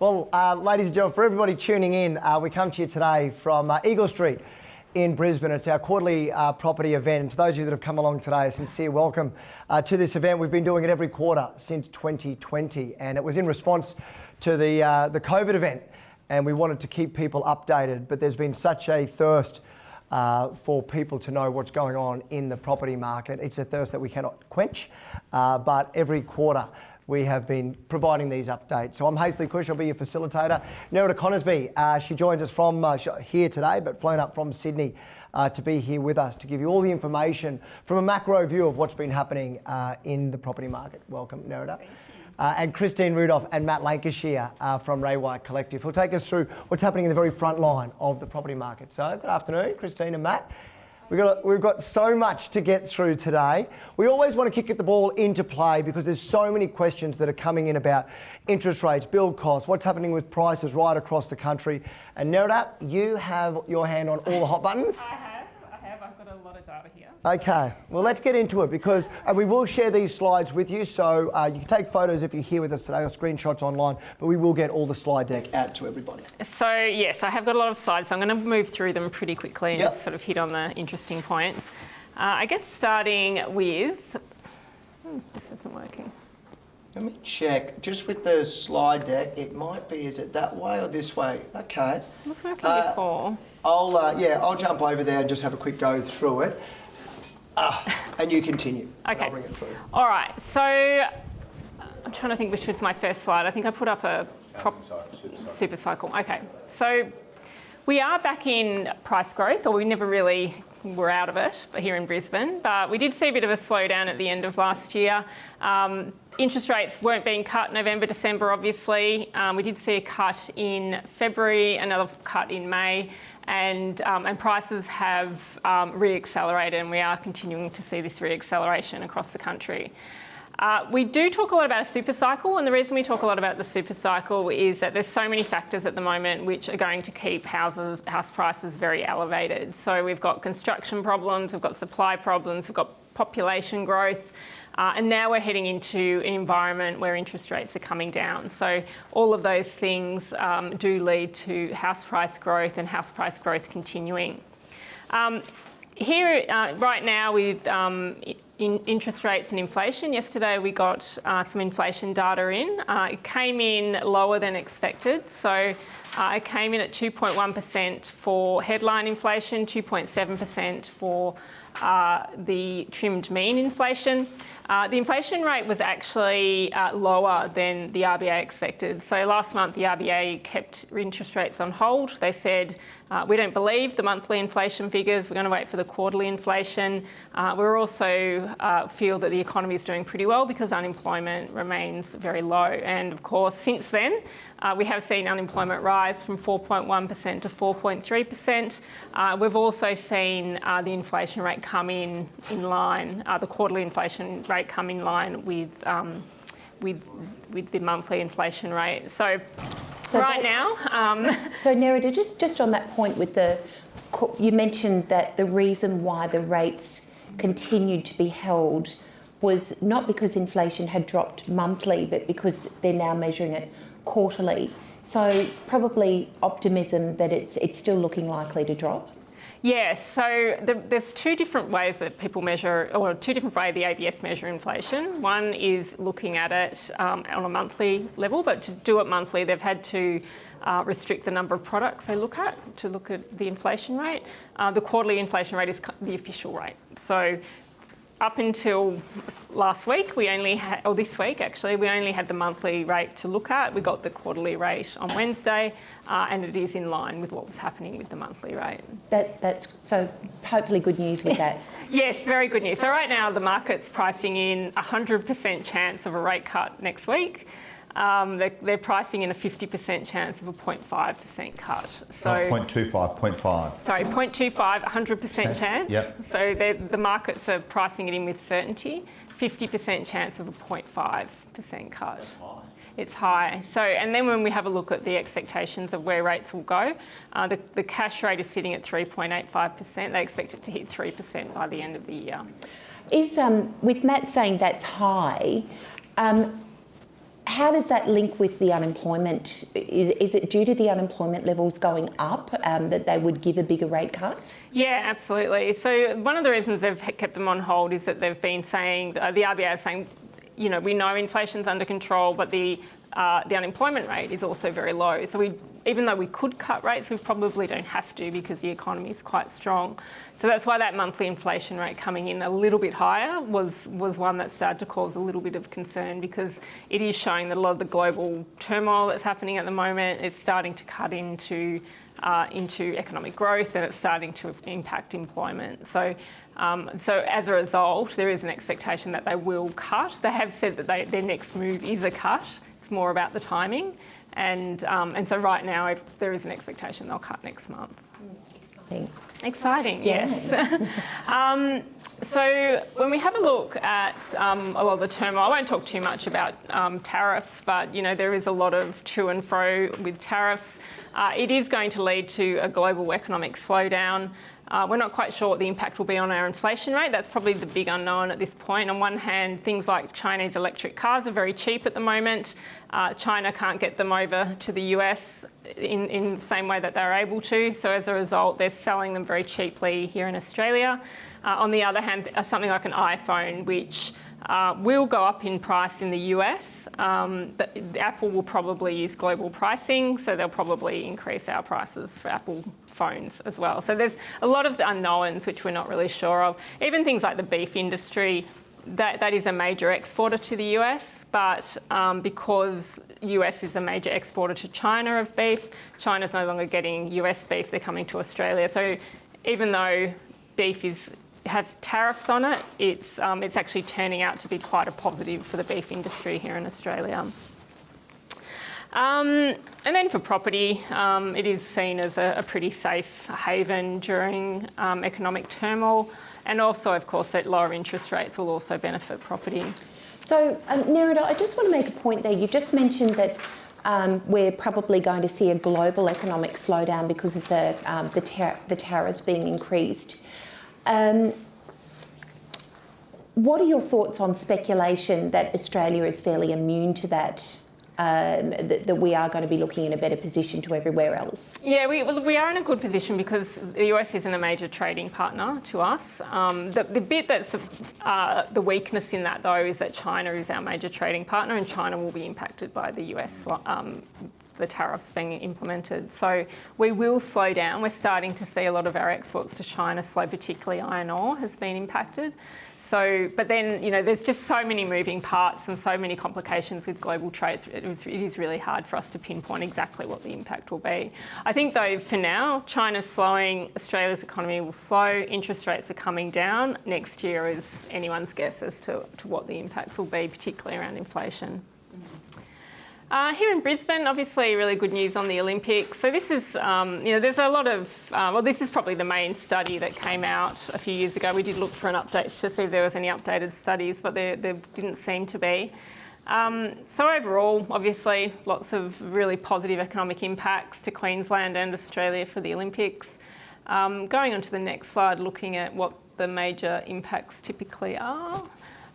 Well, ladies and gentlemen, for everybody tuning in, we come to you today from Eagle Street in Brisbane. It's our quarterly property event. And to those of you that have come along today, a sincere welcome to this event. We've been doing it every quarter since 2020, and it was in response to the COVID event, and we wanted to keep people updated. But there's been such a thirst for people to know what's going on in the property market. It's a thirst that we cannot quench, but every quarter we have been providing these updates. So I'm Hazley Cush, I'll be your facilitator. Nerida Conisbee, she joins us from here today, but flown up from Sydney to be here with us to give you all the information from a macro view of what's been happening in the property market. Welcome, Nerida. And Christine Rudolph and Matt Lancashire from Ray White Collective, who'll take us through what's happening in the very front line of the property market. So good afternoon, Christine and Matt. We've got so much to get through today. We always want to kick the ball into play because there's so many questions that are coming in about interest rates, build costs, what's happening with prices right across the country. And Nerida, you have your hand on all the hot buttons. I have. I've got a lot of data here. Okay, well, let's get into it because we will share these slides with you. So you can take photos if you're here with us today or screenshots online, but we will get all the slide deck out to everybody. So, yes, I have got a lot of slides, so I'm going to move through them pretty quickly and just sort of hit on the interesting points. I guess starting with... this isn't working. Let me check. Just with the slide deck, it might be, is it that way or this way? Okay. It was working before. I'll jump over there and just have a quick go through it. And you continue. Okay. I'll bring it through. All right. So I'm trying to think which was my first slide. I think I put up a super cycle. Okay. So we are back in price growth, or we never really were out of it, but here in Brisbane. But we did see a bit of a slowdown at the end of last year. Interest rates weren't being cut November, December, obviously. We did see a cut in February, another cut in May, and prices have re-accelerated, and we are continuing to see this re-acceleration across the country. We do talk a lot about a super cycle, and the reason we talk a lot about the super cycle is that there's so many factors at the moment which are going to keep house prices very elevated. So we've got construction problems, we've got supply problems, we've got population growth, and now we're heading into an environment where interest rates are coming down. So all of those things do lead to house price growth and house price growth continuing. Here, right now with interest rates and inflation, yesterday we got some inflation data in. It came in lower than expected. So it came in at 2.1% for headline inflation, 2.7% for the trimmed mean inflation. The inflation rate was actually lower than the RBA expected. So last month the RBA kept interest rates on hold. They said, we don't believe the monthly inflation figures, we're going to wait for the quarterly inflation. We also feel that the economy is doing pretty well because unemployment remains very low. And of course, since then, we have seen unemployment rise from 4.1% to 4.3%. We've also seen the inflation rate come in line, the quarterly inflation rate come in line with the monthly inflation rate. So right now... So Nerida, just on that point with you mentioned that the reason why the rates continued to be held was not because inflation had dropped monthly, but because they're now measuring it quarterly. So probably optimism that it's still looking likely to drop. Yes, so there's two different ways that people measure, or two different ways the ABS measure inflation. One is looking at it on a monthly level, but to do it monthly, they've had to restrict the number of products they look at to look at the inflation rate. The quarterly inflation rate is the official rate. So up until last week, this week actually, we only had the monthly rate to look at. We got the quarterly rate on Wednesday, and it is in line with what was happening with the monthly rate. That's so hopefully good news with that. Yes, very good news. So right now the market's pricing in 100% chance of a rate cut next week. They're pricing in a 50% chance of a 0.5% cut. So 0.25, 0.5. Sorry, 0.25, 100% chance. Yep. So the markets are pricing it in with certainty. 50% chance of a 0.5% cut. That's high. It's high. So, and then when we have a look at the expectations of where rates will go, the cash rate is sitting at 3.85%. They expect it to hit 3% by the end of the year. Is with Matt saying that's high, how does that link with the unemployment? Is it due to the unemployment levels going up that they would give a bigger rate cut? Yeah, absolutely. So one of the reasons they've kept them on hold is that they've been saying, the RBA is saying, you know, we know inflation's under control, but the unemployment rate is also very low. So even though we could cut rates, we probably don't have to because the economy is quite strong. So that's why that monthly inflation rate coming in a little bit higher was one that started to cause a little bit of concern, because it is showing that a lot of the global turmoil that's happening at the moment is starting to cut into economic growth, and it's starting to impact employment. So as a result, there is an expectation that they will cut. They have said that their next move is a cut. It's more about the timing, and so right now there is an expectation they'll cut next month. Exciting, Yeah. yes. So when we have a look at a lot of the turmoil, I won't talk too much about tariffs, but you know, there is a lot of to and fro with tariffs. It is going to lead to a global economic slowdown. We're not quite sure what the impact will be on our inflation rate. That's probably the big unknown at this point. On one hand, things like Chinese electric cars are very cheap at the moment. China can't get them over to the US in the same way that they're able to. So as a result, they're selling them very cheaply here in Australia. On the other hand, something like an iPhone, which will go up in price in the US, but Apple will probably use global pricing, so they'll probably increase our prices for Apple phones as well. So there's a lot of the unknowns which we're not really sure of. Even things like the beef industry, that is a major exporter to the US, but because US is a major exporter to China of beef, China's no longer getting US beef, they're coming to Australia. So even though beef has tariffs on it, it's actually turning out to be quite a positive for the beef industry here in Australia. And then for property, it is seen as a pretty safe haven during economic turmoil, and also, of course, that lower interest rates will also benefit property. So, Nerida, I just want to make a point there. You just mentioned that we're probably going to see a global economic slowdown because of the tariffs being increased. What are your thoughts on speculation that Australia is fairly immune to that? That we are going to be looking in a better position to everywhere else? Yeah, we are in a good position because the US isn't a major trading partner to us. The bit that's the weakness in that, though, is that China is our major trading partner, and China will be impacted by the US the tariffs being implemented. So we will slow down. We're starting to see a lot of our exports to China slow, particularly iron ore has been impacted. So, but then, you know, there's just so many moving parts and so many complications with global trade. It is really hard for us to pinpoint exactly what the impact will be. I think, though, for now, China's slowing, Australia's economy will slow, interest rates are coming down. Next year is anyone's guess as to what the impacts will be, particularly around inflation. Here in Brisbane, obviously really good news on the Olympics. So this is, there's a lot of, this is probably the main study that came out a few years ago. We did look for an update to see if there was any updated studies, but there didn't seem to be. So overall, obviously, lots of really positive economic impacts to Queensland and Australia for the Olympics. Going on to the next slide, looking at what the major impacts typically are.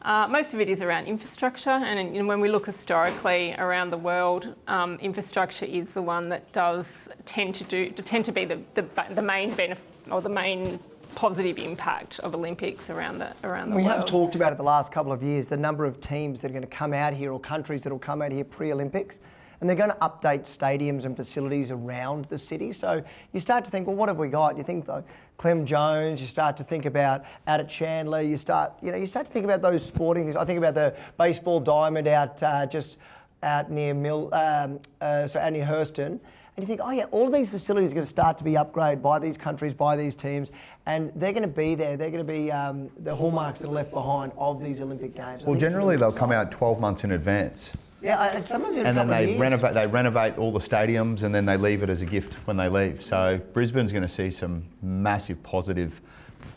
Most of it is around infrastructure, and when we look historically around the world, infrastructure is the one that does tend to be the main benefit or the main positive impact of Olympics around the world. We have talked about it the last couple of years, the number of teams that are going to come out here or countries that will come out here pre-Olympics. And they're going to update stadiums and facilities around the city. So you start to think, well, what have we got? You think like Clem Jones, you start to think about out at Chandler, you start to think about those sporting things. I think about the baseball diamond out near out near Hurston. And you think, oh yeah, all of these facilities are going to start to be upgraded by these countries, by these teams, and they're going to be there. They're going to be the hallmarks that are left behind of these Olympic Games. Well, generally they'll come out 12 months in advance. Yeah, some of them. And then they renovate all the stadiums, and then they leave it as a gift when they leave. So Brisbane's going to see some massive positive,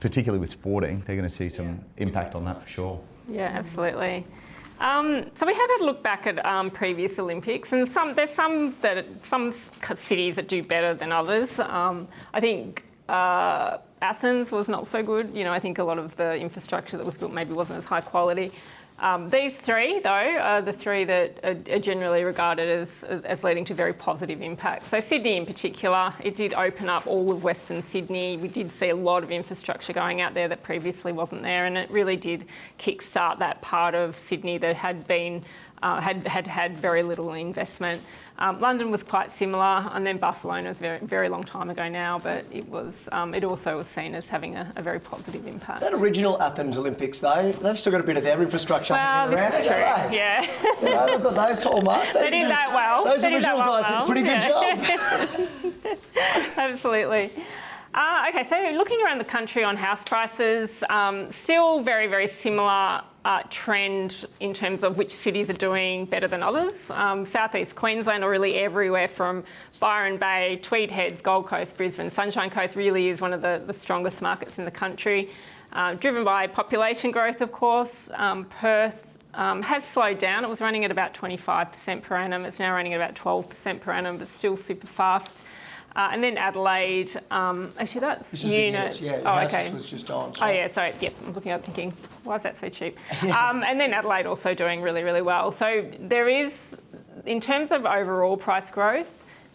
particularly with sporting. They're going to see some impact on that for sure. Yeah, absolutely. So we have had a look back at previous Olympics, and there's some cities that do better than others. I think Athens was not so good. I think a lot of the infrastructure that was built maybe wasn't as high quality. These three, though, are the three that are generally regarded as leading to very positive impacts. So Sydney in particular, it did open up all of Western Sydney. We did see a lot of infrastructure going out there that previously wasn't there, and it really did kickstart that part of Sydney that had been had very little investment. London was quite similar, and then Barcelona was a very long time ago now, but it also was seen as having a very positive impact. That original Athens Olympics, though, they've still got a bit of their infrastructure Well, hanging around. this is true, haven't they? yeah. You know, they've got those hallmarks. They did that well. Those They did that original well, guys did a pretty good job. Absolutely. Okay, so looking around the country on house prices, still very, very similar trend in terms of which cities are doing better than others. Southeast Queensland, or really everywhere from Byron Bay, Tweed Heads, Gold Coast, Brisbane, Sunshine Coast really is one of the strongest markets in the country. Driven by population growth, of course. Perth has slowed down. It was running at about 25% per annum. It's now running at about 12% per annum, but still super fast. And then Adelaide, actually that's This is the units. units, yeah. Oh, Houses okay. was just on. So. Oh yeah, sorry. Yep, I'm looking at thinking, why is that so cheap? And then Adelaide also doing really, really well. So there is, in terms of overall price growth,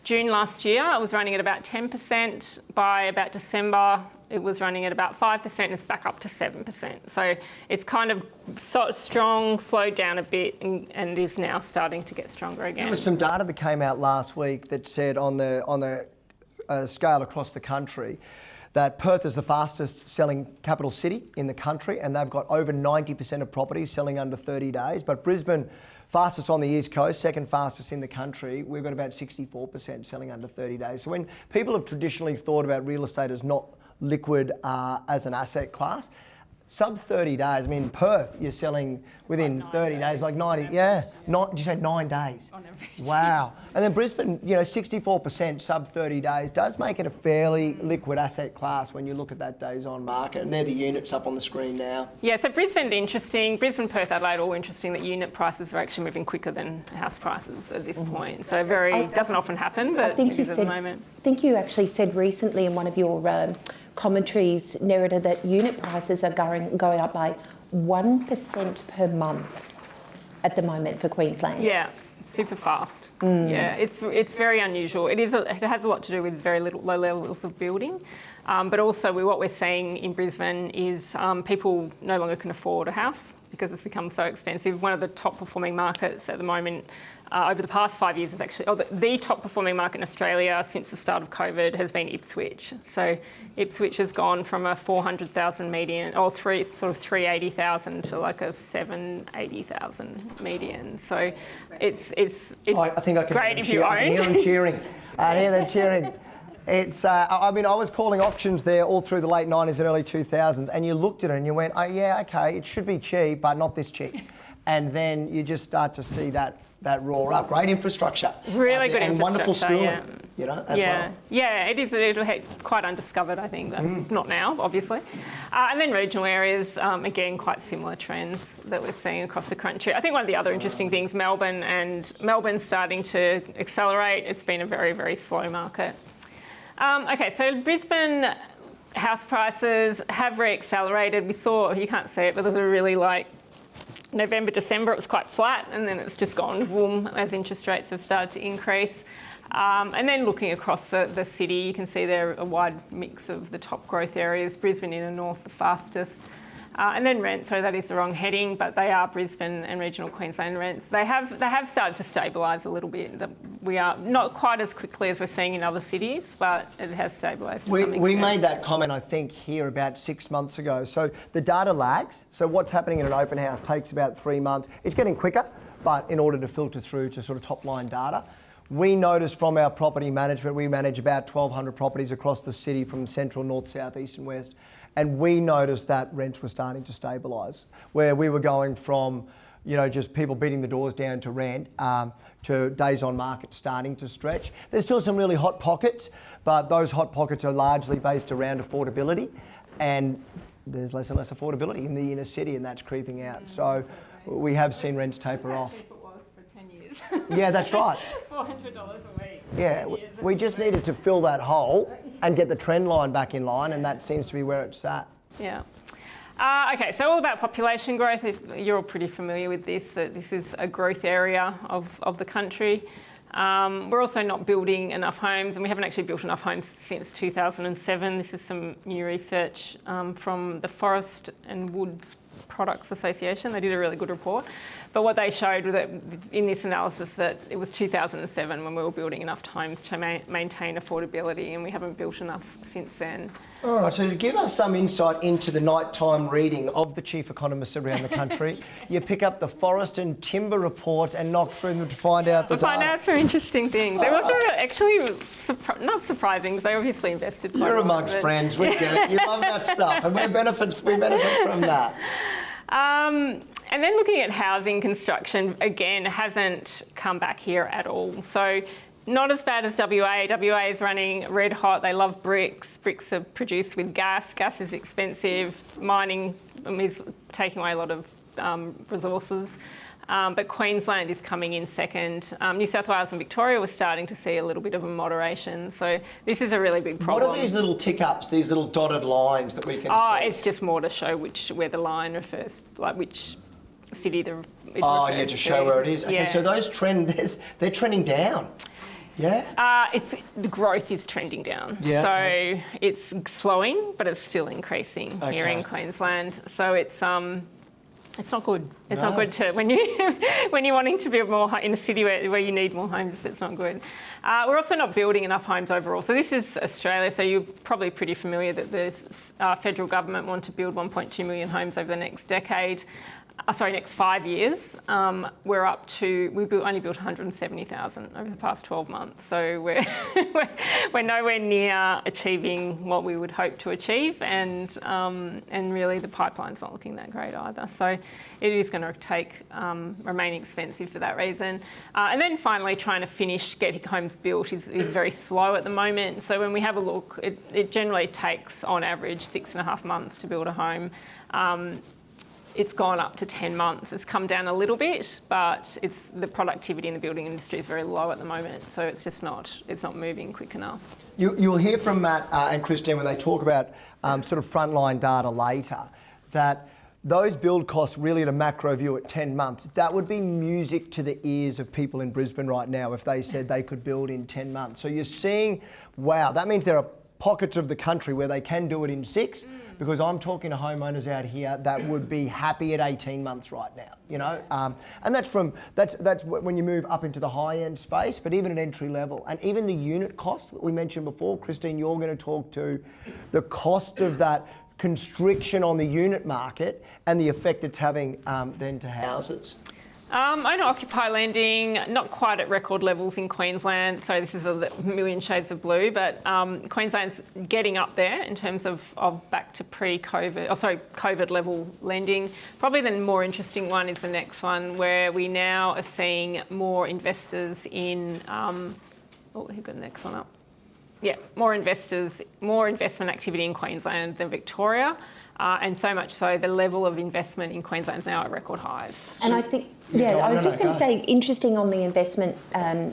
June last year it was running at about 10%. By about December, it was running at about 5%, and it's back up to 7%. So it's kind of strong, slowed down a bit, and is now starting to get stronger again. There was some data that came out last week that said on the scale across the country that Perth is the fastest selling capital city in the country, and they've got over 90% of properties selling under 30 days. But Brisbane, fastest on the East Coast, second fastest in the country, we've got about 64% selling under 30 days. So when people have traditionally thought about real estate as not liquid as an asset class, sub 30 days, I mean, Perth, you're selling within Like 30 days, like 90, yeah. Did you say 9 days? On average. Wow. And then Brisbane, 64% sub 30 days does make it a fairly liquid asset class when you look at that days on market. And they're the units up on the screen now. Yeah, so Brisbane's interesting. Brisbane, Perth, Adelaide, all interesting that unit prices are actually moving quicker than house prices at this point. So doesn't often happen, but it is at the moment. I think you actually said recently in one of your commentaries, Nerida, that unit prices are going up by 1% per month at the moment for Queensland. Yeah, super fast. Yeah, it's very unusual. It has a lot to do with very low levels of building, but also what we're seeing in Brisbane is people no longer can afford a house because it's become so expensive. One of the top performing markets at the moment over the past 5 years is actually, the top performing market in Australia since the start of COVID has been Ipswich. So Ipswich has gone from a 400,000 median, or 380,000 to like a 780,000 median. So it's I think I can great if you I can own. hear them cheering. I hear them cheering. It's, I was calling auctions there all through the late 90s and early 2000s, and you looked at it and you went, oh yeah, okay, it should be cheap, but not this cheap. And then you just start to see that roar up. Great infrastructure. Really good and infrastructure. wonderful schooling, Yeah. as well. Yeah, it is. It'll quite undiscovered, I think, but not now, obviously. And then regional areas, again, quite similar trends that we're seeing across the country. I think one of the other interesting things, Melbourne's starting to accelerate. It's been a very, very slow market. Okay, so Brisbane house prices have re-accelerated. We saw, you can't see it, but there's a really November, December, it was quite flat, and then it's just gone boom as interest rates have started to increase. And then looking across the city, you can see there a wide mix of the top growth areas. Brisbane in the north, the fastest. And then rents, so that is the wrong heading, but they are Brisbane and regional Queensland rents. They have started to stabilise a little bit. We are not quite as quickly as we're seeing in other cities, but it has stabilised. We made that comment, I think, here about 6 months ago. So the data lags. So what's happening in an open house takes about 3 months. It's getting quicker, but in order to filter through to sort of top line data. We noticed from our property management, we manage about 1,200 properties across the city from central, north, south, east and west. And we noticed that rents were starting to stabilise, where we were going from, just people beating the doors down to rent, to days on market starting to stretch. There's still some really hot pockets, but those hot pockets are largely based around affordability, and there's less and less affordability in the inner city, and that's creeping out. So we have seen rents taper off. It was for 10 years. Yeah, that's right. $400 a week. Yeah, we just needed to fill that hole and get the trend line back in line, and that seems to be where it's at. Yeah. Okay, so all about population growth. You're all pretty familiar with this, that this is a growth area of the country. We're also not building enough homes, and we haven't actually built enough homes since 2007. This is some new research from the Forest and Woods Products Association. They did a really good report. But what they showed was that in this analysis that it was 2007 when we were building enough homes to maintain affordability, and we haven't built enough since then. All right, so to give us some insight into the nighttime reading of the chief economists around the country, you pick up the Forest and Timber report and knock through them to find out the We find data. out some interesting things. It wasn't actually not surprising because they obviously invested quite a You're lot. amongst friends, we get it. You love that stuff, and we benefit from that. And then looking at housing construction, again, hasn't come back here at all. So not as bad as WA. WA is running red hot. They love bricks. Bricks are produced with gas. Gas is expensive. Mining is taking away a lot of resources. But Queensland is coming in second. New South Wales and Victoria were starting to see a little bit of a moderation. So this is a really big problem. What are these little tick-ups, these little dotted lines that we can see? It's just more to show where the line refers, like which city it yeah, to show where it is. Okay, Yeah. so those they're trending down. Yeah? The growth is trending down. Yeah, So okay. it's slowing, but it's still increasing here in Okay. Queensland. So it's not good. It's not No. good to when you're wanting to build more in a city where you need more homes. It's not good. We're also not building enough homes overall. So this is Australia. So you're probably pretty familiar that the federal government want to build 1.2 million homes over the next decade. Next 5 years. We're up to only built 170,000 over the past 12 months. So we're nowhere near achieving what we would hope to achieve, and really the pipeline's not looking that great either. So it is going to remain expensive for that reason. And then finally, trying to getting homes built is very slow at the moment. So when we have a look, it generally takes on average 6.5 months to build a home. It's gone up to 10 months. It's come down a little bit, but the productivity in the building industry is very low at the moment, so it's not moving quick enough. You'll hear from Matt and Christine when they talk about sort of frontline data later, that those build costs really at a macro view at 10 months, that would be music to the ears of people in Brisbane right now if they said they could build in 10 months. So you're seeing, wow, that means there are pockets of the country where they can do it in 6, because I'm talking to homeowners out here that would be happy at 18 months right now, you know? And that's when you move up into the high-end space, but even at entry level. And even the unit cost that we mentioned before, Christine, you're going to talk to the cost of that constriction on the unit market and the effect it's having then to houses. Owner-occupier lending, not quite at record levels in Queensland, so this is a million shades of blue, but Queensland's getting up there in terms of back to COVID level lending. Probably the more interesting one is the next one, where we now are seeing more investors in, who got the next one up? Yeah, more investment activity in Queensland than Victoria. And so much so, the level of investment in Queensland is now at record highs. And I think, I was just going to say, interesting on the investment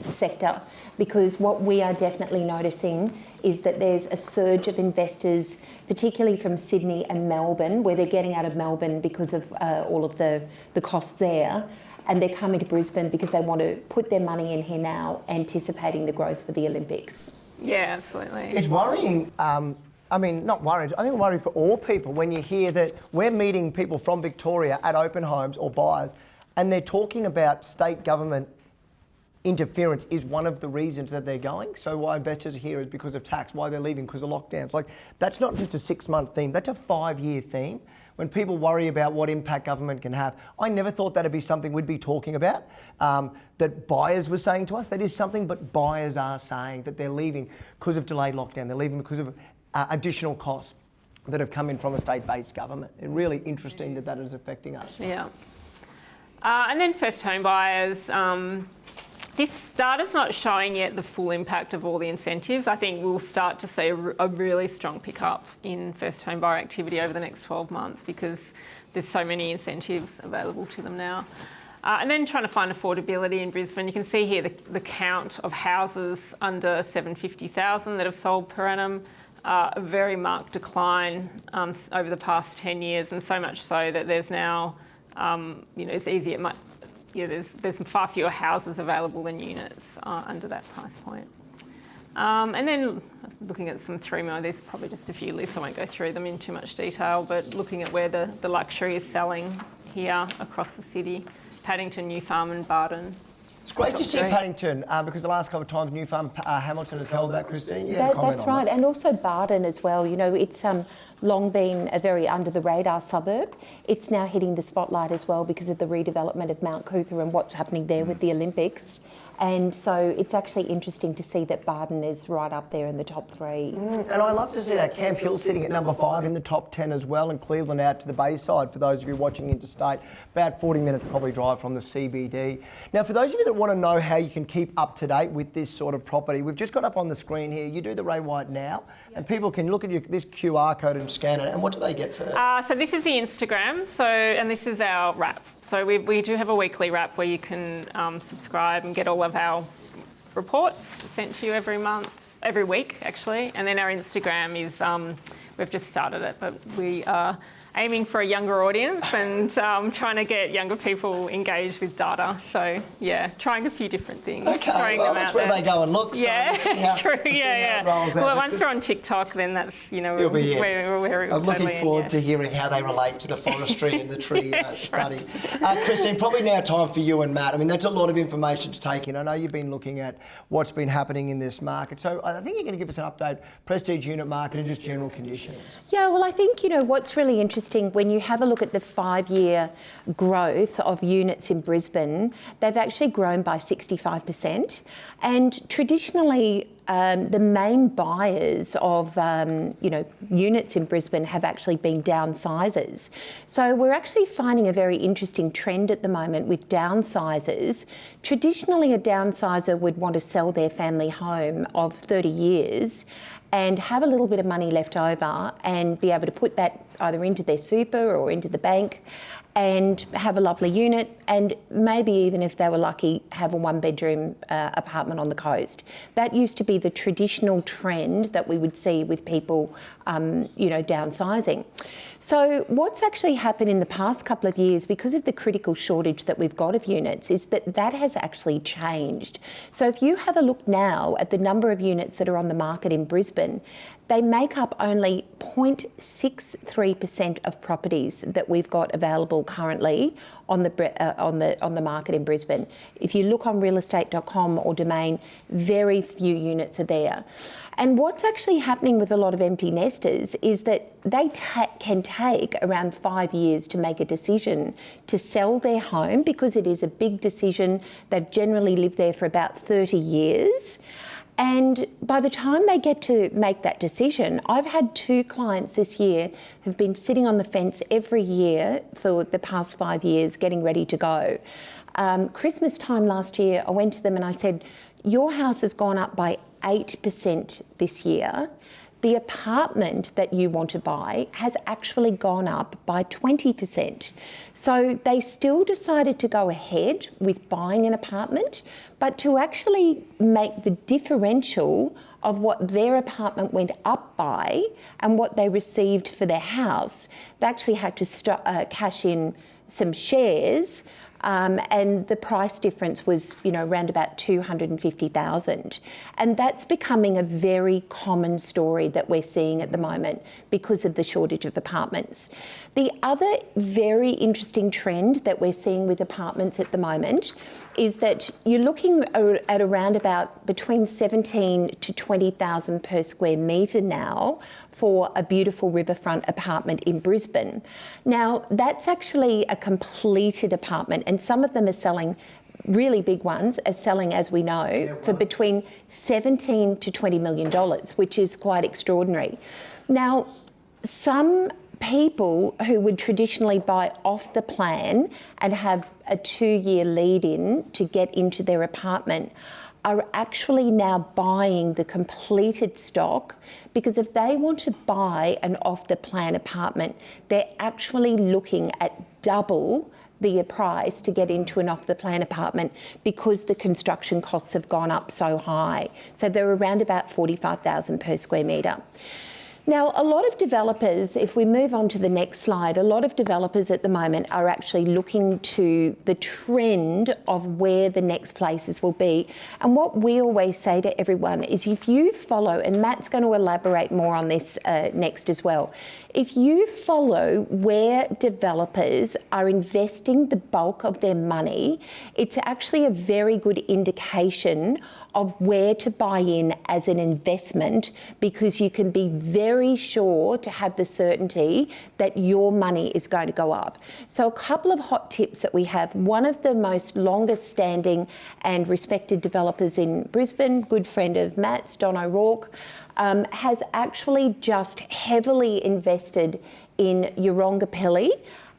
sector, because what we are definitely noticing is that there's a surge of investors, particularly from Sydney and Melbourne, where they're getting out of Melbourne because of all of the costs there. And they're coming to Brisbane because they want to put their money in here now, anticipating the growth for the Olympics. Yeah, absolutely. It's worrying. Not worried. I think I'm worried for all people when you hear that we're meeting people from Victoria at open homes or buyers, and they're talking about state government interference is one of the reasons that they're going. So why investors are here is because of tax. Why they're leaving because of lockdowns. Like, that's not just a 6-month theme. That's a 5-year theme. When people worry about what impact government can have, I never thought that'd be something we'd be talking about. That buyers were saying to us, that is something, but buyers are saying that they're leaving because of delayed lockdown. They're leaving because of additional costs that have come in from a state-based government. It's really interesting that is affecting us. Yeah. And then first home buyers. This data's not showing yet the full impact of all the incentives. I think we'll start to see a really strong pickup in first home buyer activity over the next 12 months because there's so many incentives available to them now. And then trying to find affordability in Brisbane. You can see here the count of houses under $750,000 that have sold per annum. a very marked decline over the past 10 years, and so much so that there's now, it's easier. There's far fewer houses available than units under that price point. And then looking at some 3 million, there's probably just a few lists. I won't go through them in too much detail, but looking at where the luxury is selling here across the city, Paddington, New Farm and Barton. It's great to see Paddington because the last couple of times New Farm Hamilton has held that, Christine. Yeah, That's right, and also Barton as well. It's long been a very under the radar suburb. It's now hitting the spotlight as well because of the redevelopment of Mount Cootha and what's happening there with the Olympics. And so it's actually interesting to see that Barton is right up there in the top 3. And I love to see that Camp Hill sitting at number 5 in the top 10 as well, and Cleveland out to the Bayside for those of you watching interstate. About 40 minutes probably drive from the CBD. Now, for those of you that want to know how you can keep up to date with this sort of property, we've just got up on the screen here. You do the Ray White Now, and people can look at this QR code and scan it. And what do they get for that? So this is the Instagram. And this is our wrap. So we do have a weekly wrap where you can subscribe and get all of our reports sent to you every week actually. And then our Instagram is, we've just started it, but we are aiming for a younger audience and trying to get younger people engaged with data. So yeah, trying a few different things. Okay, well that's where they go and look. So yeah, true. Yeah. Well, once we're on TikTok, then that's we're I'm looking totally forward to hearing how they relate to the forestry and the tree studies. Christine, probably now time for you and Matt. I mean, that's a lot of information to take in. I know you've been looking at what's been happening in this market. So I think you're going to give us an update, prestige unit market and just general conditions. Yeah, well, I think, what's really interesting when you have a look at the 5-year growth of units in Brisbane, they've actually grown by 65%. And traditionally, the main buyers of, units in Brisbane have actually been downsizers. So we're actually finding a very interesting trend at the moment with downsizers. Traditionally, a downsizer would want to sell their family home of 30 years and have a little bit of money left over and be able to put that either into their super or into the bank and have a lovely unit, and maybe even if they were lucky, have a 1-bedroom apartment on the coast. That used to be the traditional trend that we would see with people, downsizing. So what's actually happened in the past couple of years, because of the critical shortage that we've got of units, is that has actually changed. So if you have a look now at the number of units that are on the market in Brisbane, they make up only 0.63% of properties that we've got available currently on the market in Brisbane. If you look on realestate.com or Domain, very few units are there. And what's actually happening with a lot of empty nesters is that they can take around 5 years to make a decision to sell their home, because it is a big decision. They've generally lived there for about 30 years. And by the time they get to make that decision, I've had 2 clients this year who've been sitting on the fence every year for the past 5 years, getting ready to go. Christmas time last year, I went to them and I said, your house has gone up by 8% this year. The apartment that you want to buy has actually gone up by 20%. So they still decided to go ahead with buying an apartment, but to actually make the differential of what their apartment went up by and what they received for their house, they actually had to cash in some shares. And the price difference was, around about 250,000. And that's becoming a very common story that we're seeing at the moment because of the shortage of apartments. The other very interesting trend that we're seeing with apartments at the moment is that you're looking at around about between 17 to 20,000 per square metre now for a beautiful riverfront apartment in Brisbane. Now, that's actually a completed apartment, and some of them are selling, really big ones are selling, as we know, for between $17 to $20 million, which is quite extraordinary. Now, some people who would traditionally buy off the plan and have a 2-year lead-in to get into their apartment are actually now buying the completed stock, because if they want to buy an off-the-plan apartment, they're actually looking at double the price to get into an off-the-plan apartment because the construction costs have gone up so high. So they're around about 45,000 per square metre. Now, a lot of developers, if we move on to the next slide, a lot of developers at the moment are actually looking to the trend of where the next places will be. And what we always say to everyone is if you follow, and Matt's going to elaborate more on this next as well, if you follow where developers are investing the bulk of their money, it's actually a very good indication of where to buy in as an investment, because you can be very sure to have the certainty that your money is going to go up. So a couple of hot tips that we have. One of the most longest standing and respected developers in Brisbane, good friend of Matt's, Don O'Rourke, has actually just heavily invested in Yeronga-Pelly.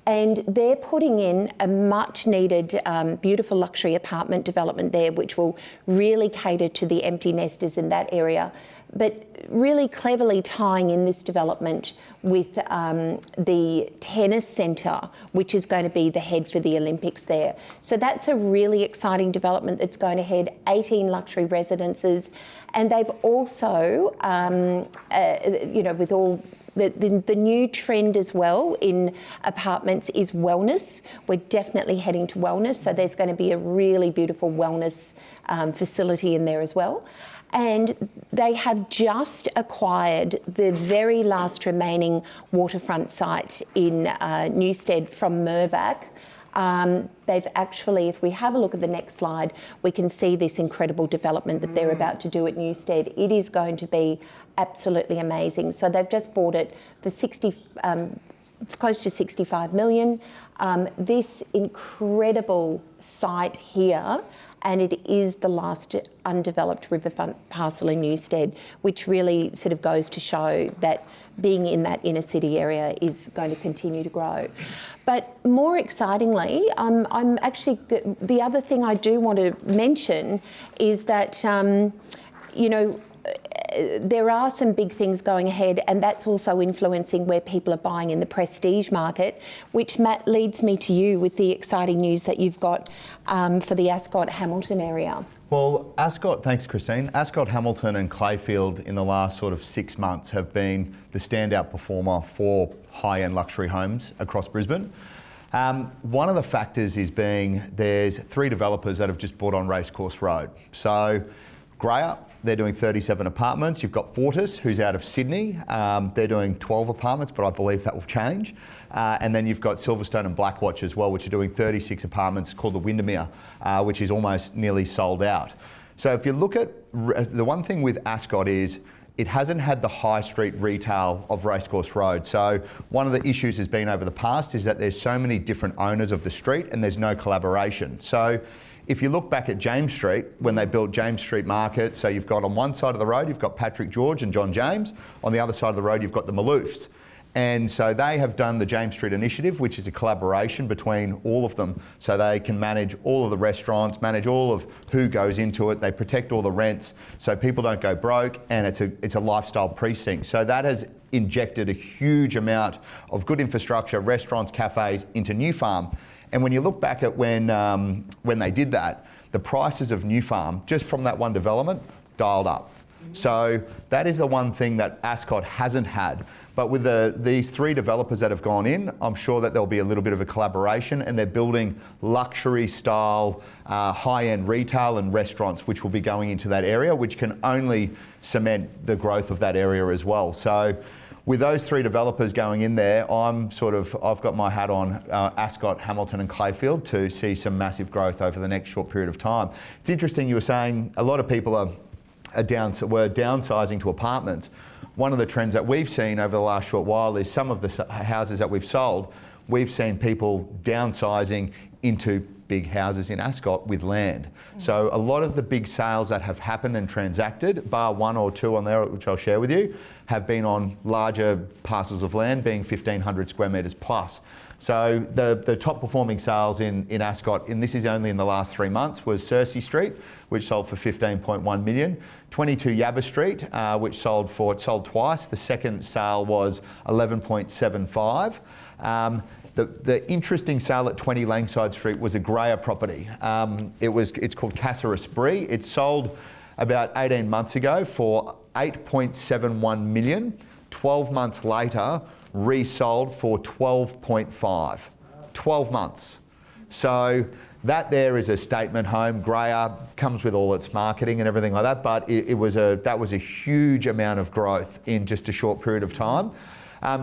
And they're putting in a much needed, beautiful luxury apartment development there, which will really cater to the empty nesters in that area. But really cleverly tying in this development with the tennis centre, which is going to be the head for the Olympics there. So that's a really exciting development that's going ahead, 18 luxury residences. And they've also, with all the new trend as well in apartments is wellness. We're definitely heading to wellness. So there's going to be a really beautiful wellness facility in there as well. And they have just acquired the very last remaining waterfront site in Newstead from Mirvac. They've actually, if we have a look at the next slide, we can see this incredible development that they're about to do at Newstead. It is going to be absolutely amazing. So they've just bought it for close to 65 million. This incredible site here, and it is the last undeveloped riverfront parcel in Newstead, which really sort of goes to show that being in that inner city area is going to continue to grow. But more excitingly, I'm actually, the other thing I do want to mention is that, there are some big things going ahead, and that's also influencing where people are buying in the prestige market, which, Matt, leads me to you with the exciting news that you've got for the Ascot Hamilton area. Well, Ascot, thanks Christine. Ascot, Hamilton and Clayfield in the last sort of 6 months have been the standout performer for high-end luxury homes across Brisbane. One of the factors is being there's 3 developers that have just bought on Racecourse Road. So Greyer, they're doing 37 apartments. You've got Fortis, who's out of Sydney. They're doing 12 apartments, but I believe that will change. And then you've got Silverstone and Blackwatch as well, which are doing 36 apartments called the Windermere, which is almost nearly sold out. So if you look at, the one thing with Ascot is it hasn't had the high street retail of Racecourse Road. So one of the issues has been over the past is that there's so many different owners of the street and there's no collaboration. So if you look back at James Street, when they built James Street Market, so you've got on one side of the road, you've got Patrick George and John James. On the other side of the road, you've got the Maloofs. And so they have done the James Street Initiative, which is a collaboration between all of them. So they can manage all of the restaurants, manage all of who goes into it. They protect all the rents so people don't go broke, and it's a lifestyle precinct. So that has injected a huge amount of good infrastructure, restaurants, cafes into New Farm. And when you look back at when they did that, the prices of New Farm, just from that one development, dialed up. So that is the one thing that Ascot hasn't had. But with these 3 developers that have gone in, I'm sure that there'll be a little bit of a collaboration, and they're building luxury style, high-end retail and restaurants, which will be going into that area, which can only cement the growth of that area as well. So with those 3 developers going in there, I've got my hat on Ascot, Hamilton and Clayfield to see some massive growth over the next short period of time. It's interesting, you were saying a lot of people were downsizing to apartments. One of the trends that we've seen over the last short while is some of the houses that we've sold, we've seen people downsizing into big houses in Ascot with land. So a lot of the big sales that have happened and transacted, bar 1 or 2 on there, which I'll share with you, have been on larger parcels of land, being 1,500 square metres plus. So the top performing sales in Ascot, and this is only in the last 3 months, was Cersei Street, which sold for 15.1 million. 22 Yabba Street, which sold twice. The second sale was 11.75. The interesting sale at 20 Langside Street was a Greyer property. It's called Casa Esprit. It sold about 18 months ago for 8.71 million. 12 months later, resold for 12.5. 12 months. So that there is a statement home. Greyer comes with all its marketing and everything like that, but that was a huge amount of growth in just a short period of time.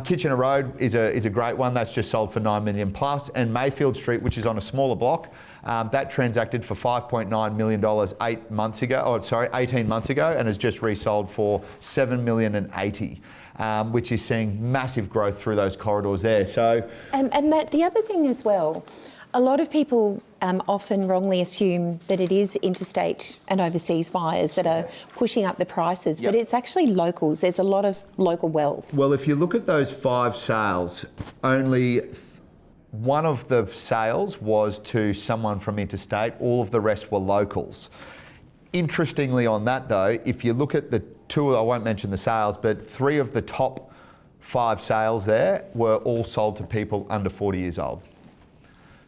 Kitchener Road is a great one. That's just sold for 9 million plus, and Mayfield Street, which is on a smaller block, that transacted for $5.9 million 18 months ago, and has just resold for $7 million and 80, which is seeing massive growth through those corridors there. So, and Matt, the other thing as well, a lot of people often wrongly assume that it is interstate and overseas buyers that are pushing up the prices, but it's actually locals. There's a lot of local wealth. Well, if you look at those 5 sales, only one of the sales was to someone from interstate. All of the rest were locals. Interestingly on that though, if you look at the 2, I won't mention the sales, but 3 of the top 5 sales there were all sold to people under 40 years old.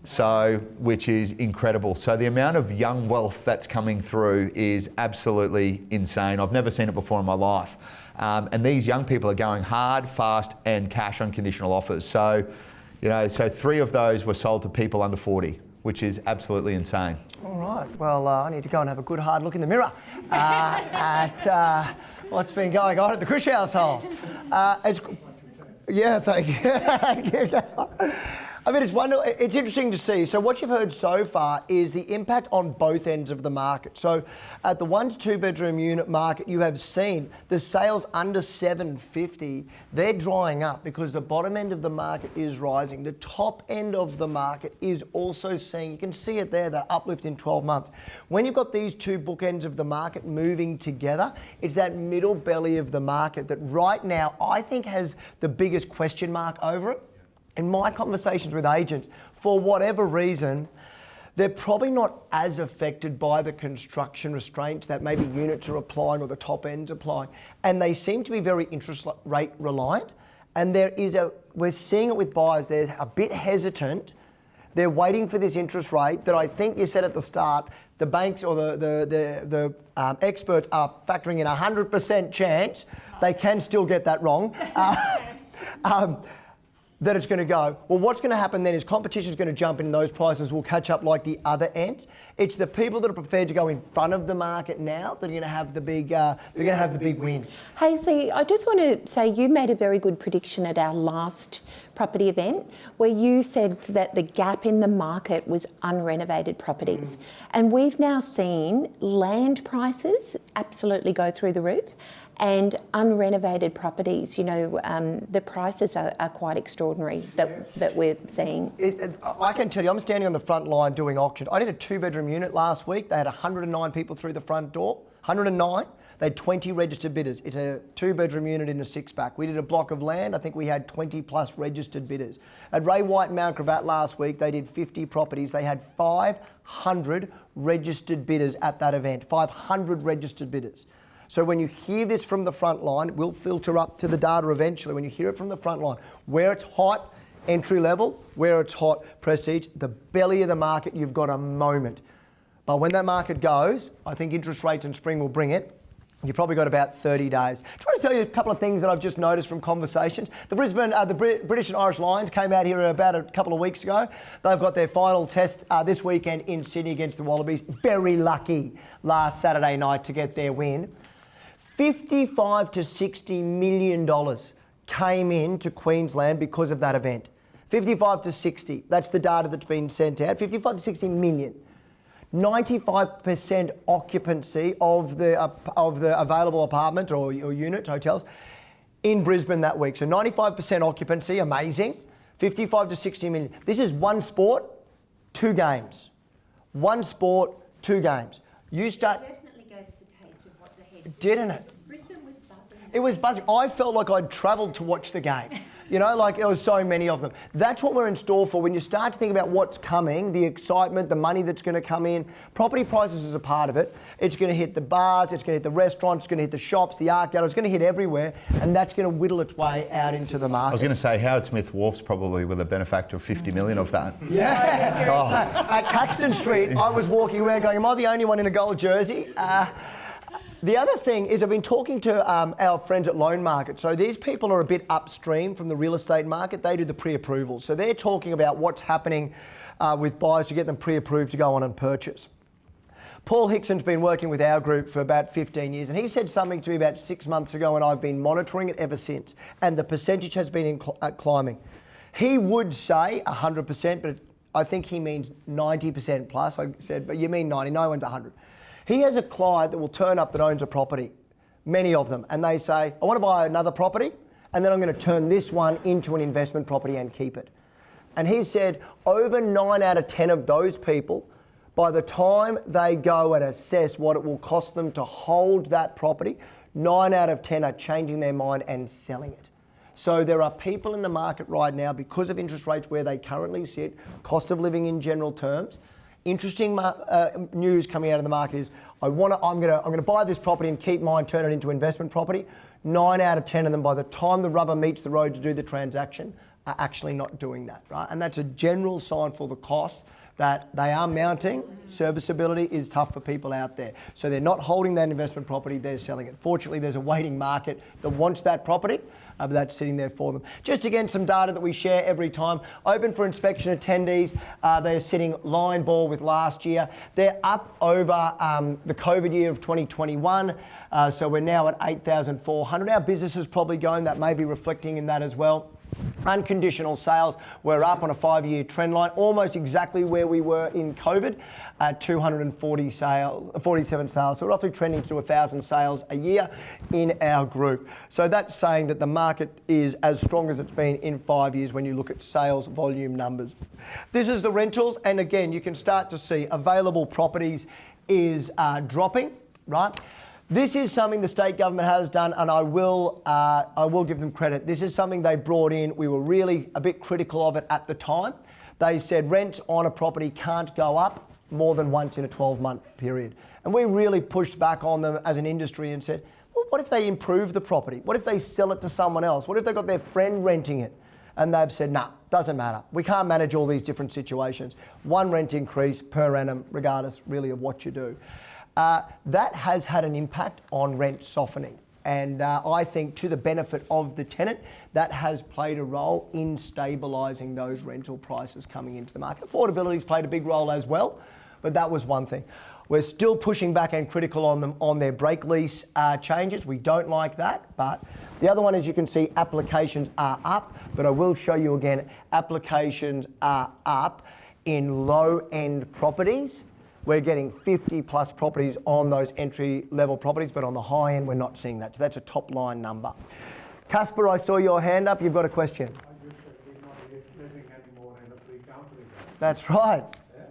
So, which is incredible. So the amount of young wealth that's coming through is absolutely insane. I've never seen it before in my life. And these young people are going hard, fast, and cash on conditional offers. So, so 3 of those were sold to people under 40, which is absolutely insane. All right. Well, I need to go and have a good hard look in the mirror at what's been going on at the Cush household. Thank you. I mean, it's interesting to see. So what you've heard so far is the impact on both ends of the market. So at the 1 to 2 bedroom unit market, you have seen the sales under 750, they're drying up because the bottom end of the market is rising. The top end of the market is also seeing, you can see it there, that uplift in 12 months. When you've got these 2 bookends of the market moving together, it's that middle belly of the market that right now I think has the biggest question mark over it. In my conversations with agents, for whatever reason, they're probably not as affected by the construction restraints that maybe units are applying or the top end's applying. And they seem to be very interest rate reliant. And we're seeing it with buyers, they're a bit hesitant. They're waiting for this interest rate, but I think you said at the start, the banks or the experts are factoring in 100% chance, they can still get that wrong. That it's going to go. Well, what's going to happen then is competition is going to jump in and those prices will catch up like the other ends. It's the people that are prepared to go in front of the market now that are going to have the big, win. Hey, see, I just want to say you made a very good prediction at our last property event where you said that the gap in the market was unrenovated properties. And we've now seen land prices absolutely go through the roof. And unrenovated properties, the prices are quite extraordinary that we're seeing. I can tell you, I'm standing on the front line doing auctions. I did a 2-bedroom unit last week. They had 109 people through the front door. 109. They had 20 registered bidders. It's a 2-bedroom unit in a 6-pack. We did a block of land. I think we had 20 plus registered bidders. At Ray White and Mount Gravatt last week, they did 50 properties. They had 500 registered bidders at that event. 500 registered bidders. So when you hear this from the front line, it will filter up to the data eventually. When you hear it from the front line, where it's hot, entry level, where it's hot, prestige, the belly of the market, you've got a moment. But when that market goes, I think interest rates in spring will bring it. You've probably got about 30 days. I just want to tell you a couple of things that I've just noticed from conversations. The British and Irish Lions came out here about a couple of weeks ago. They've got their final test this weekend in Sydney against the Wallabies. Very lucky last Saturday night to get their win. $55 to $60 million came into Queensland because of that event. 55 to 60, that's the data that's been sent out. 55 to 60 million. 95% occupancy of the available apartment or unit, hotels, in Brisbane that week. So 95% occupancy, amazing. 55 to 60 million. This is one sport, 2 games. One sport, 2 games. You start... Definitely gave us a taste of what's ahead. Didn't it? Brisbane was buzzing. It was buzzing. I felt like I'd travelled to watch the game. You know, like there was so many of them. That's what we're in store for. When you start to think about what's coming, the excitement, the money that's going to come in, property prices is a part of it. It's going to hit the bars, it's going to hit the restaurants, it's going to hit the shops, the art gallery, it's going to hit everywhere, and that's going to whittle its way out into the market. I was going to say Howard Smith Wharf's probably with a benefactor of 50 million of that. Yeah. Oh. At Caxton Street, I was walking around going, am I the only one in a gold jersey? The other thing is I've been talking to our friends at Loan Market. So these people are a bit upstream from the real estate market. They do the pre-approvals. So they're talking about what's happening with buyers to get them pre-approved to go on and purchase. Paul Hickson's been working with our group for about 15 years, and he said something to me about 6 months ago, and I've been monitoring it ever since. And the percentage has been climbing. He would say 100%, but I think he means 90% plus. I said, but you mean 90? No one's 100. He has a client that will turn up that owns a property, many of them, and they say, I want to buy another property, and then I'm going to turn this one into an investment property and keep it. And he said over 9 out of 10 of those people, by the time they go and assess what it will cost them to hold that property, 9 out of 10 are changing their mind and selling it. So there are people in the market right now, because of interest rates where they currently sit, cost of living in general terms. Interesting news coming out of the market is I'm going to buy this property and keep mine, turn it into investment property. 9 out of 10 of them, by the time the rubber meets the road to do the transaction, are actually not doing that, right? And that's a general sign for the cost that they are mounting. Serviceability is tough for people out there. So they're not holding that investment property, they're selling it. Fortunately, there's a waiting market that wants that property, but that's sitting there for them. Just again, some data that we share every time. Open for inspection attendees, they're sitting line ball with last year. They're up over the COVID year of 2021, so we're now at 8,400. Our business is probably going, that may be reflecting in that as well. Unconditional sales, we're up on a 5-year trend line, almost exactly where we were in COVID, at 47 sales. So we're roughly trending to 1,000 sales a year in our group. So that's saying that the market is as strong as it's been in 5 years when you look at sales volume numbers. This is the rentals, and again, you can start to see available properties is dropping, right? This is something the state government has done, and I will give them credit. This is something they brought in. We were really a bit critical of it at the time. They said rents on a property can't go up more than once in a 12-month period. And we really pushed back on them as an industry and said, well, what if they improve the property? What if they sell it to someone else? What if they've got their friend renting it? And they've said, nah, doesn't matter. We can't manage all these different situations. One rent increase per annum, regardless really of what you do. That has had an impact on rent softening. And I think to the benefit of the tenant, that has played a role in stabilising those rental prices coming into the market. Affordability's played a big role as well, but that was one thing. We're still pushing back and critical on them on their break lease changes. We don't like that, but the other one is you can see applications are up, but I will show you again, applications are up in low-end properties. We're getting 50 plus properties on those entry level properties, but on the high end, we're not seeing that. So that's a top line number. Casper, I saw your hand up. You've got a question. I just did not living anymore in a free country. That's right. Yeah,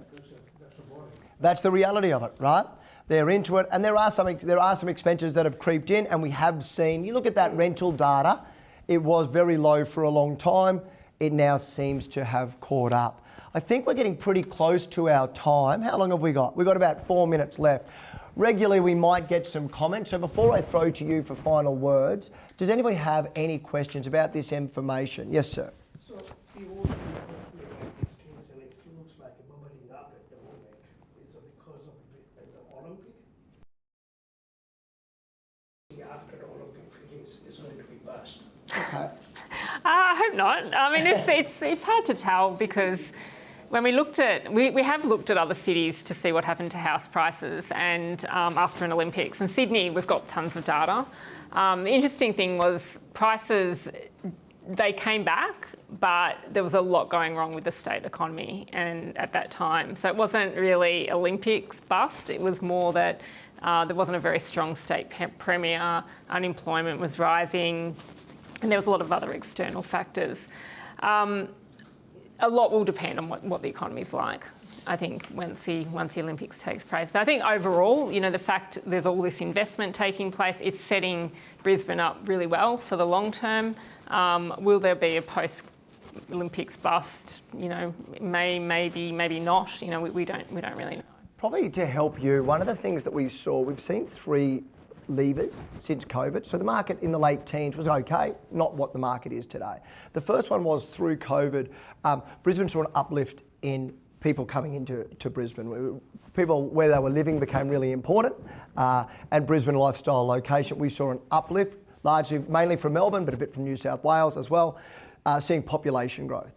that's the point. That's the reality of it, right? They're into it, and there are some expenses that have creeped in, and we have seen, you look at that rental data, it was very low for a long time. It now seems to have caught up. I think we're getting pretty close to our time. How long have we got? We've got about 4 minutes left. Regularly, we might get some comments. So before I throw to you for final words, does anybody have any questions about this information? Yes, sir. So the old people like things, and it still looks like a bubbling up at the moment. Is it because of the Olympic? After the Olympic is going to be bust. Okay. I hope not. I mean, it's hard to tell because when we have looked at other cities to see what happened to house prices and after an Olympics. In Sydney, we've got tons of data. The interesting thing was prices, they came back, but there was a lot going wrong with the state economy and at that time. So it wasn't really Olympics bust. It was more that there wasn't a very strong state premier, unemployment was rising, and there was a lot of other external factors. A lot will depend on what the economy's like. I think, once the Olympics takes place. But I think overall, you know, the fact there's all this investment taking place, it's setting Brisbane up really well for the long term. Will there be a post-Olympics bust? You know, maybe not. You know, we don't really know. Probably to help you, one of the things that we saw, we've seen 3 levers since COVID. So the market in the late teens was okay, not what the market is today. The first one was through COVID, Brisbane saw an uplift in people coming into Brisbane. People where they were living became really important, and Brisbane lifestyle location, we saw an uplift, mainly from Melbourne, but a bit from New South Wales as well, seeing population growth.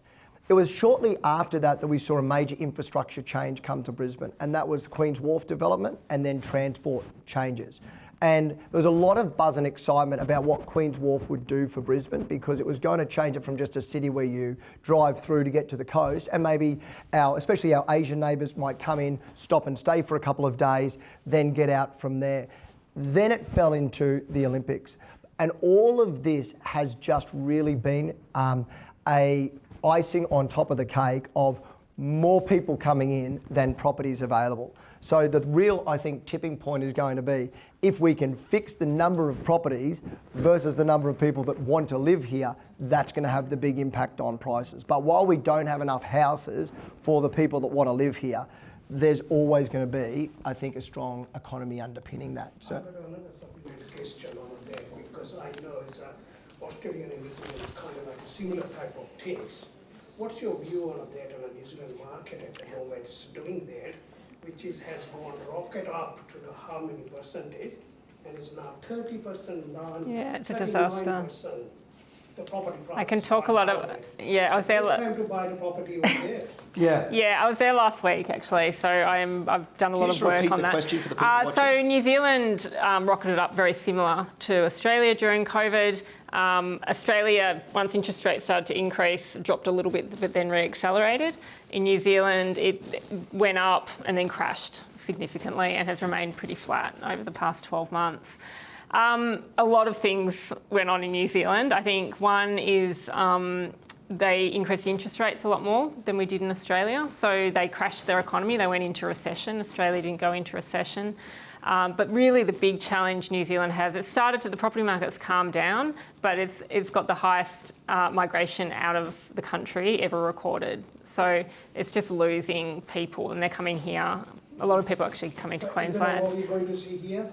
It was shortly after that we saw a major infrastructure change come to Brisbane, and that was Queen's Wharf development and then transport changes. And there was a lot of buzz and excitement about what Queen's Wharf would do for Brisbane, because it was going to change it from just a city where you drive through to get to the coast, and maybe especially our Asian neighbours might come in, stop and stay for a couple of days, then get out from there. Then it fell into the Olympics. And all of this has just really been a icing on top of the cake of more people coming in than properties available. So the real, I think, tipping point is going to be if we can fix the number of properties versus the number of people that want to live here, that's going to have the big impact on prices. But while we don't have enough houses for the people that want to live here, there's always going to be, I think, a strong economy underpinning that. So. I've got another supplementary question on that, because I know it's Australian and New Zealand is kind of like a similar type of things. What's your view on that on the New Zealand market at the moment? It's doing that, which has gone rocket up to the how many percentage, and is now 30% down. Yeah, it's a disaster. 39%. The property price. I can talk a lot of, I was there. It's time to buy the property over there. Yeah. I was there last week actually, so I've done a lot of work on that. Question for the people So watching? New Zealand rocketed up very similar to Australia during COVID. Australia, once interest rates started to increase, dropped a little bit, but then re-accelerated. In New Zealand, it went up and then crashed significantly and has remained pretty flat over the past 12 months. A lot of things went on in New Zealand. I think one is they increased interest rates a lot more than we did in Australia. So they crashed their economy. They went into recession. Australia didn't go into recession. But really the big challenge New Zealand has, the property market's calmed down, but it's got the highest migration out of the country ever recorded. So it's just losing people, and they're coming here. A lot of people actually coming to Queensland. Isn't that what we're going to see here?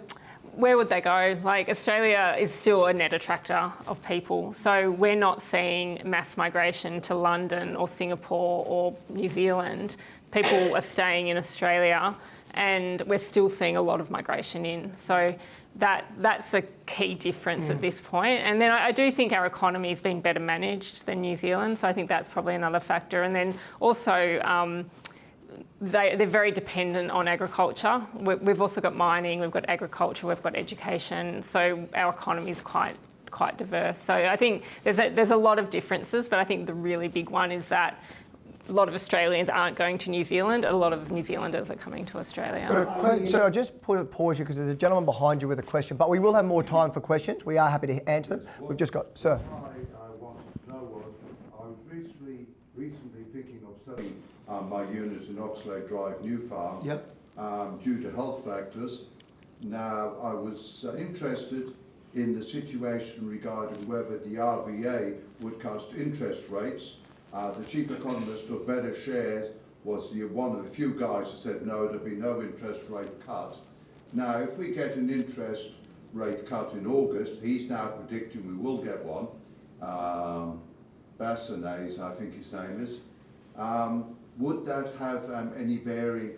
Where would they go? Like, Australia is still a net attractor of people. So we're not seeing mass migration to London or Singapore or New Zealand. People are staying in Australia, and we're still seeing a lot of migration in. So that's the key difference at this point. And then I do think our economy has been better managed than New Zealand. So I think that's probably another factor. And then also, they're very dependent on agriculture. We've also got mining, we've got agriculture, we've got education. So our economy is quite diverse. So I think there's a lot of differences, but I think the really big one is that a lot of Australians aren't going to New Zealand. A lot of New Zealanders are coming to Australia. So I'll just put a pause here because there's a gentleman behind you with a question, but we will have more time for questions. We are happy to answer them. We've just got, sir. What I wanted to know was, I was recently thinking of selling my unit in Oxlade Drive, New Farm, due to health factors. Now, I was interested in the situation regarding whether the RBA would cut interest rates. The chief economist of Better Shares was one of the few guys who said no, there'd be no interest rate cut. Now, if we get an interest rate cut in August, he's now predicting we will get one. Bassanese, I think his name is. Would that have any bearing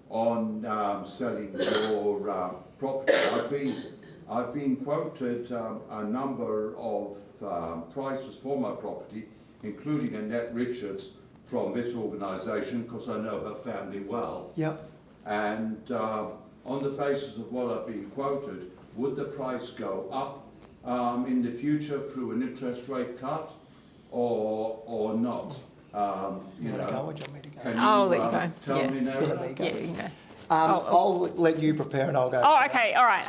on selling your property? I've been quoted a number of prices for my property, including Annette Richards from this organisation, because I know her family well. Yep. And on the basis of what I've been quoted, would the price go up in the future through an interest rate cut or not? You want to go or do you want me to go? Can you I'll let you go. tell me now? Let me go. Yeah, you can go. I'll let you prepare and I'll go. Oh, okay, all right.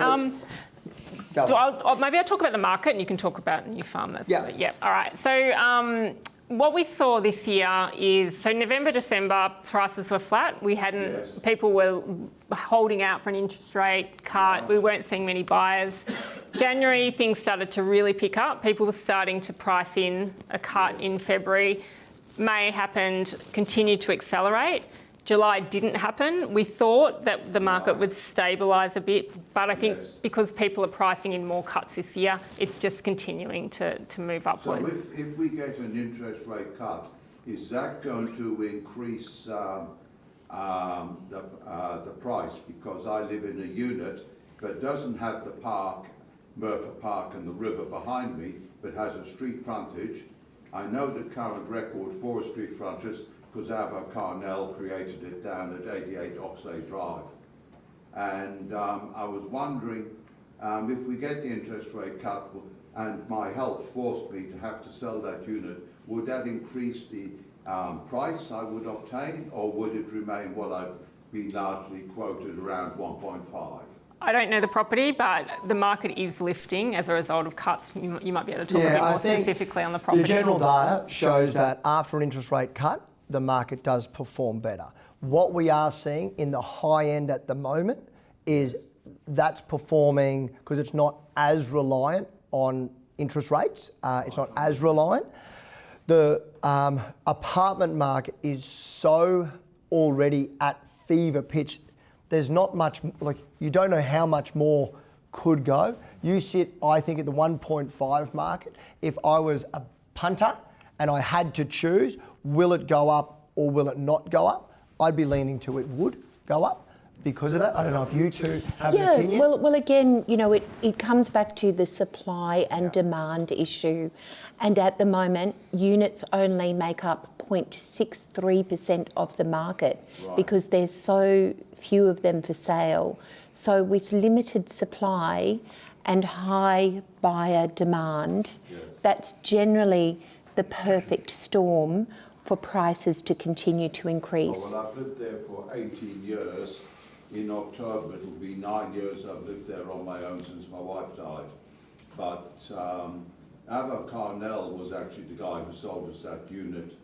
Go on. Maybe I'll talk about the market and you can talk about New Farm. That's Yeah. all right. So what we saw this year is, so November, December, prices were flat. We hadn't, Yes. people were holding out for an interest rate cut. We weren't seeing many buyers. January, things started to really pick up. People were starting to price in a cut in February. May happened, continued to accelerate. July didn't happen. We thought that the market would stabilise a bit, but I think Yes. because people are pricing in more cuts this year, it's just continuing to move So upwards. if we get an interest rate cut, is that going to increase the price? Because I live in a unit that doesn't have the park, Murphy Park and the river behind me, but has a street frontage. I know the current record for a street frontage because Avo Carnell created it down at 88 Oxley Drive. And I was wondering if we get the interest rate cut and my health forced me to have to sell that unit, would that increase the price I would obtain, or would it remain what I've been largely quoted around 1.5? I don't know the property, but the market is lifting as a result of cuts. You might be able to talk a bit more specifically on the property. The general data shows that after an interest rate cut, the market does perform better. What we are seeing in the high end at the moment is that's performing because it's not as reliant on interest rates. It's not as reliant. The apartment market is so already at fever pitch. There's not much, like, you don't know how much more could go. You sit, I think, at the 1.5 market. If I was a punter and I had to choose, will it go up or will it not go up? I'd be leaning to it would go up because of that. I don't know if you two have an opinion. Well, again, you know, it comes back to the supply and demand issue. And at the moment, units only make up 0.63% of the market because there's so few of them for sale. So with limited supply and high buyer demand, that's generally the perfect storm for prices to continue to increase. Oh, well, I've lived there for 18 years. In October, it'll be 9 years I've lived there on my own since my wife died. But Avo Carnell was actually the guy who sold us that unit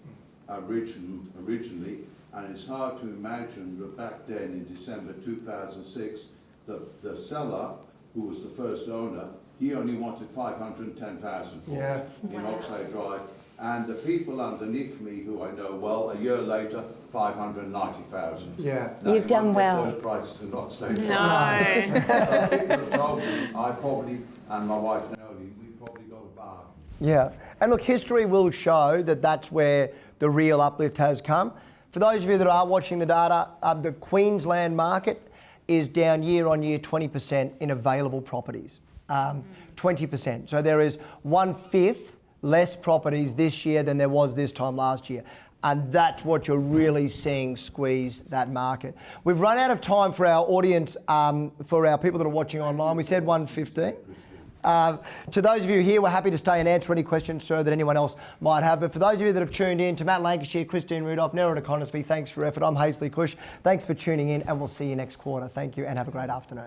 originally, and it's hard to imagine that back then in December 2006, the seller, who was the first owner, he only wanted 510,000 for it in Oxley Drive. And the people underneath me, who I know well, a year later, 590,000. Yeah. Now, You've done well. Those prices are not stable. No. People have told me, I probably, and my wife Naomi, we probably got a bargain. Yeah, and look, history will show that that's where the real uplift has come. For those of you that are watching the data, the Queensland market is down year on year 20% in available properties. 20%. So there is 1/5 less properties this year than there was this time last year. And that's what you're really seeing squeeze that market. We've run out of time for our audience, for our people that are watching online. We said 1:15. To those of you here, we're happy to stay and answer any questions, sir, that anyone else might have. But for those of you that have tuned in, to Matt Lancashire, Christine Rudolph, Nerida Conisby, thanks for your effort. I'm Hazley Cush. Thanks for tuning in, and we'll see you next quarter. Thank you, and have a great afternoon.